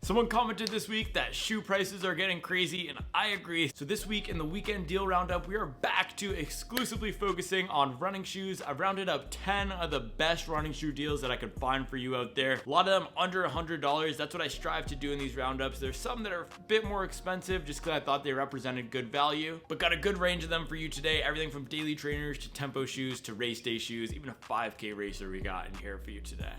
Someone commented this week that shoe prices are getting crazy, and I agree. So this week in the weekend deal roundup, we are back to exclusively focusing on running shoes. I've rounded up 10 of the best running shoe deals that I could find for you out there. A lot of them under $100. That's what I strive to do in these roundups. There's some that are a bit more expensive just because I thought they represented good value, but got a good range of them for you today. Everything from daily trainers to tempo shoes to race day shoes, even a 5K racer we got in here for you today.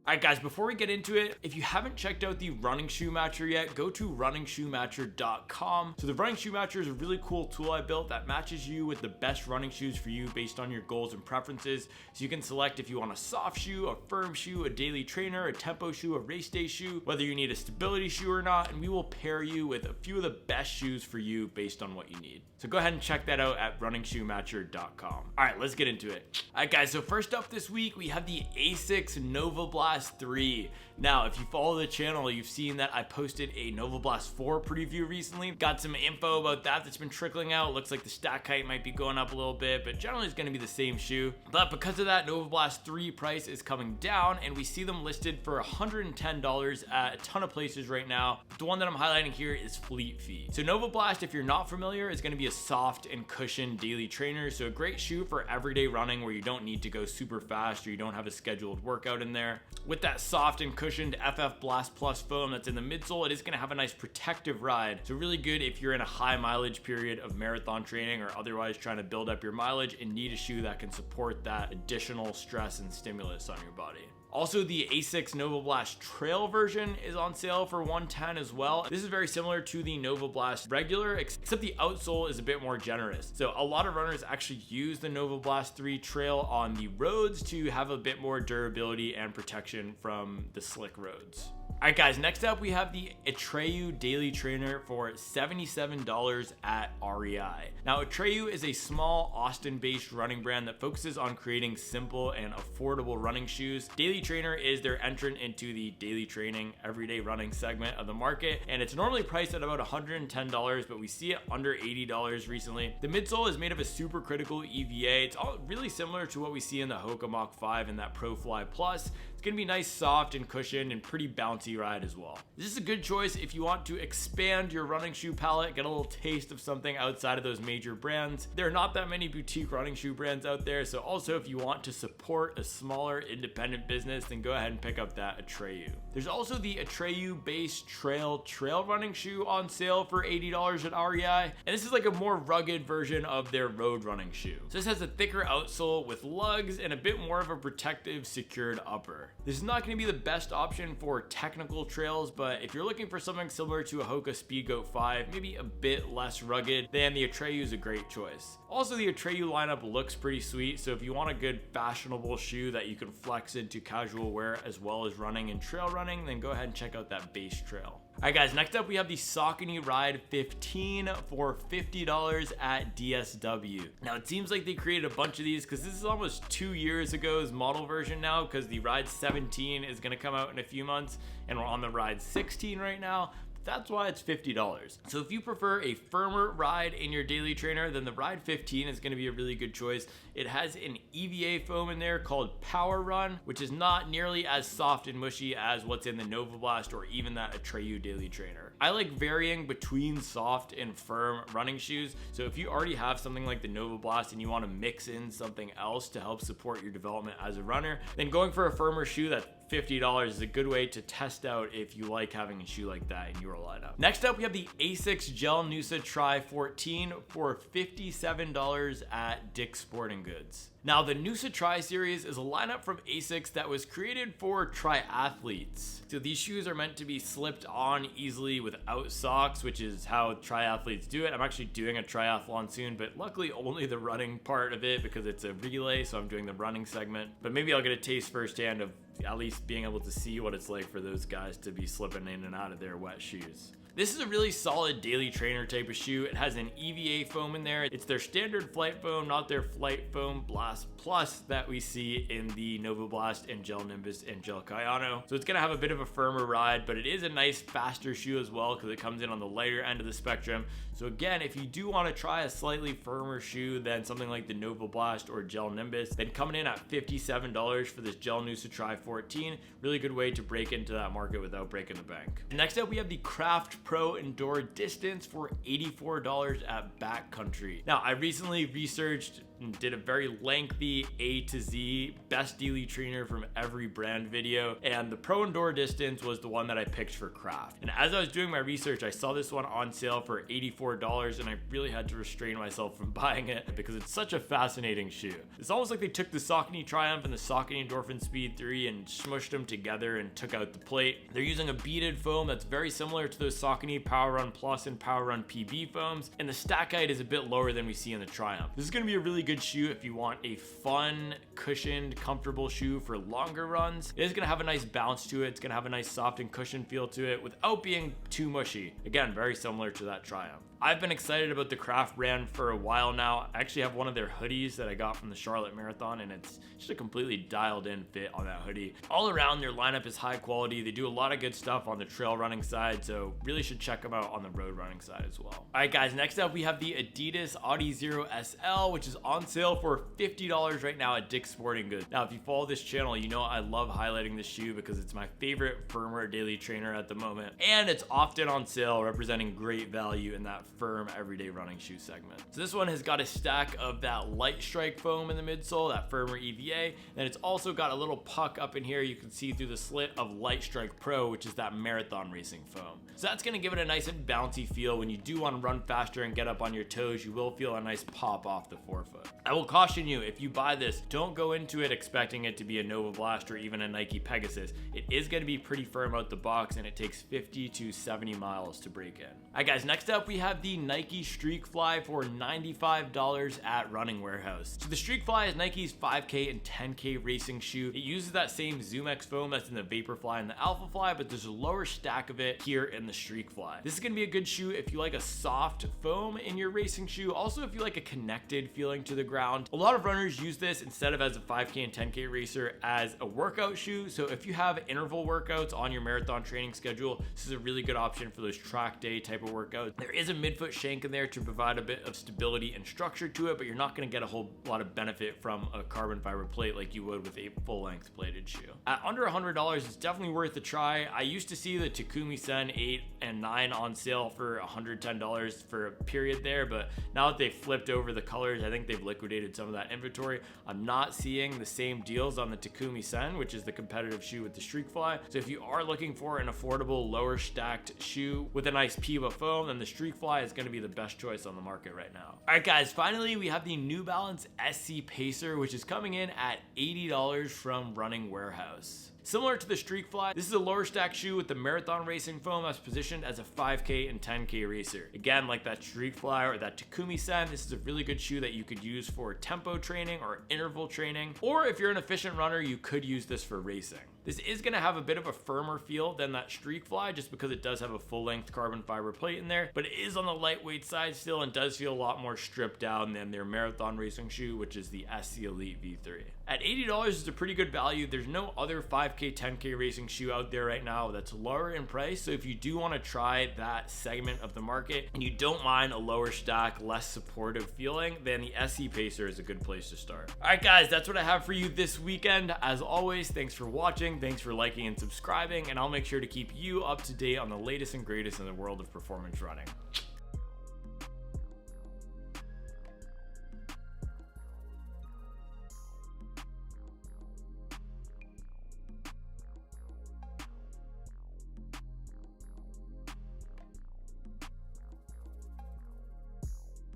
Alright guys, before we get into it, if you haven't checked out the Running Shoe Matcher yet, go to runningshoematcher.com. So the Running Shoe Matcher is a really cool tool I built that matches you with the best running shoes for you based on your goals and preferences. So you can select if you want a soft shoe, a firm shoe, a daily trainer, a tempo shoe, a race day shoe, whether you need a stability shoe or not, and we will pair you with a few of the best shoes for you based on what you need. So go ahead and check that out at runningshoematcher.com. Alright, let's get into it. Alright guys, so first up this week, we have the ASICS Novablast 3. Now, if you follow the channel, you've seen that I posted a Novablast 4 preview recently. Got some info about that that's been trickling out. Looks like the stack height might be going up a little bit, but generally it's going to be the same shoe. But because of that, Novablast 3 price is coming down, and we see them listed for $110 at a ton of places right now. The one that I'm highlighting here is Fleet Feet. So Novablast, if you're not familiar, is going to be a soft and cushioned daily trainer. So a great shoe for everyday running where you don't need to go super fast or you don't have a scheduled workout in there. With that soft and cushioned FF Blast Plus foam that's in the midsole, it is going to have a nice protective ride. So really good if you're in a high mileage period of marathon training or otherwise trying to build up your mileage and need a shoe that can support that additional stress and stimulus on your body. Also, the ASICS Novablast Trail version is on sale for $110 as well. This is very similar to the Novablast regular, except the outsole is a bit more generous. So a lot of runners actually use the Novablast 3 Trail on the roads to have a bit more durability and protection from the slick roads. Alright guys, next up we have the Atreyu Daily Trainer for $77 at REI. Now Atreyu is a small Austin-based running brand that focuses on creating simple and affordable running shoes. Daily Trainer is their entrant into the daily training, everyday running segment of the market, and it's normally priced at about $110, but we see it under $80 recently. The midsole is made of a supercritical EVA. It's all really similar to what we see in the Hoka Mach 5 and that ProFly Plus. It's gonna be nice, soft and cushioned and pretty bouncy ride as well. This is a good choice if you want to expand your running shoe palette, get a little taste of something outside of those major brands. There are not that many boutique running shoe brands out there, so also if you want to support a smaller independent business, then go ahead and pick up that Atreyu. There's also the Atreyu Base Trail running shoe on sale for $80 at REI, and this is like a more rugged version of their road running shoe. So this has a thicker outsole with lugs and a bit more of a protective secured upper. This is not going to be the best option for technical trails, but if you're looking for something similar to a Hoka Speedgoat 5, maybe a bit less rugged, then the Atreyu is a great choice. Also, the Atreyu lineup looks pretty sweet, so if you want a good fashionable shoe that you can flex into casual wear as well as running and trail running, then go ahead and check out that Base Trail. Alright guys, next up we have the Saucony Ride 15 for $50 at DSW. Now it seems like they created a bunch of these because this is almost 2 years ago's model version now, because the Ride 17 is going to come out in a few months and we're on the Ride 16 right now. That's why it's $50. So if you prefer a firmer ride in your daily trainer, then the Ride 15 is going to be a really good choice. It has an EVA foam in there called Power Run, which is not nearly as soft and mushy as what's in the Novablast or even that Atreyu daily trainer. I like varying between soft and firm running shoes. So if you already have something like the Novablast and you want to mix in something else to help support your development as a runner, then going for a firmer shoe that's $50 is a good way to test out if you like having a shoe like that in your lineup. Next up, we have the ASICS Gel Noosa Tri 14 for $57 at Dick's Sporting Goods. Now, the Noosa Tri series is a lineup from ASICS that was created for triathletes. So these shoes are meant to be slipped on easily without socks, which is how triathletes do it. I'm actually doing a triathlon soon, but luckily only the running part of it because it's a relay, so I'm doing the running segment. But maybe I'll get a taste firsthand of at least being able to see what it's like for those guys to be slipping in and out of their wet shoes. This is a really solid daily trainer type of shoe. It has an EVA foam in there. It's their standard flight foam, not their flight foam Blast Plus that we see in the Novablast and Gel Nimbus and Gel Cayano. So it's gonna have a bit of a firmer ride, but it is a nice faster shoe as well because it comes in on the lighter end of the spectrum. So again, if you do want to try a slightly firmer shoe than something like the Novablast or Gel Nimbus, then coming in at $57 for this Gel Noosa Tri 14, really good way to break into that market without breaking the bank. Next up, we have the Craft Pro Endor Distance for $84 at Backcountry. Now, I recently researched and did a very lengthy A to Z best daily trainer from every brand video, and the Pro Endor Distance was the one that I picked for Craft. And as I was doing my research, I saw this one on sale for $84, and I really had to restrain myself from buying it because it's such a fascinating shoe. It's almost like they took the Saucony Triumph and the Saucony Endorphin Speed 3 and smushed them together and took out the plate. They're using a beaded foam that's very similar to those Saucony Power Run Plus and Power Run PB foams, and the stack height is a bit lower than we see in the Triumph. This is going to be a really good shoe if you want a fun, cushioned, comfortable shoe for longer runs. It is going to have a nice bounce to it. It's going to have a nice soft and cushioned feel to it without being too mushy. Again, very similar to that Triumph. I've been excited about the Craft brand for a while now. I actually have one of their hoodies that I got from the Charlotte Marathon, and it's just a completely dialed in fit on that hoodie. All around, their lineup is high quality. They do a lot of good stuff on the trail running side, so really should check them out on the road running side as well. All right, guys, next up we have the Adidas Adizero SL, which is on sale for $50 right now at Dick's Sporting Goods. Now, if you follow this channel, you know I love highlighting this shoe because it's my favorite firmwear daily trainer at the moment, and it's often on sale, representing great value in that firm everyday running shoe segment. So this one has got a stack of that light strike foam in the midsole, that firmer EVA, and it's also got a little puck up in here you can see through the slit of Light Strike Pro, which is that marathon racing foam. So that's going to give it a nice and bouncy feel. When you do want to run faster and get up on your toes, you will feel a nice pop off the forefoot. I will caution you, if you buy this, don't go into it expecting it to be a Novablast or even a Nike Pegasus. It is going to be pretty firm out the box, and it takes 50 to 70 miles to break in. All right, guys, next up we have the Nike Streakfly for $95 at Running Warehouse. So the Streakfly is Nike's 5K and 10K racing shoe. It uses that same ZoomX foam that's in the Vaporfly and the Alphafly, but there's a lower stack of it here in the Streakfly. This is going to be a good shoe if you like a soft foam in your racing shoe. Also, if you like a connected feeling to the ground. A lot of runners use this instead of as a 5K and 10K racer as a workout shoe. So if you have interval workouts on your marathon training schedule, this is a really good option for those track day type of workouts. There is a midfoot shank in there to provide a bit of stability and structure to it, but you're not going to get a whole lot of benefit from a carbon fiber plate like you would with a full-length plated shoe. At under $100, it's definitely worth a try. I used to see the Takumi Sen 8 and 9 on sale for $110 for a period there, but now that they've flipped over the colors, I think they've liquidated some of that inventory. I'm not seeing the same deals on the Takumi Sen, which is the competitive shoe with the Streakfly. So if you are looking for an affordable, lower stacked shoe with a nice P.P.S foam, then the Streakfly is going to be the best choice on the market right now. All right, guys, finally we have the New Balance SC Pacer, which is coming in at $80 from Running Warehouse. Similar to the Streakfly, this is a lower stack shoe with the marathon racing foam that's positioned as a 5K and 10K racer. Again, like that Streakfly or that Takumi Sen, this is a really good shoe that you could use for tempo training or interval training, or if you're an efficient runner, you could use this for racing. This is going to have a bit of a firmer feel than that Streakfly just because it does have a full-length carbon fiber plate in there, but it is on the lightweight side still and does feel a lot more stripped down than their marathon racing shoe, which is the SC Elite V3. At $80 is a pretty good value. There's no other 5K, 10K racing shoe out there right now that's lower in price, so if you do want to try that segment of the market and you don't mind a lower stack, less supportive feeling, then the SC Pacer is a good place to start. All right, guys, that's what I have for you this weekend. As always, thanks for watching. Thanks for liking and subscribing, and I'll make sure to keep you up to date on the latest and greatest in the world of performance running.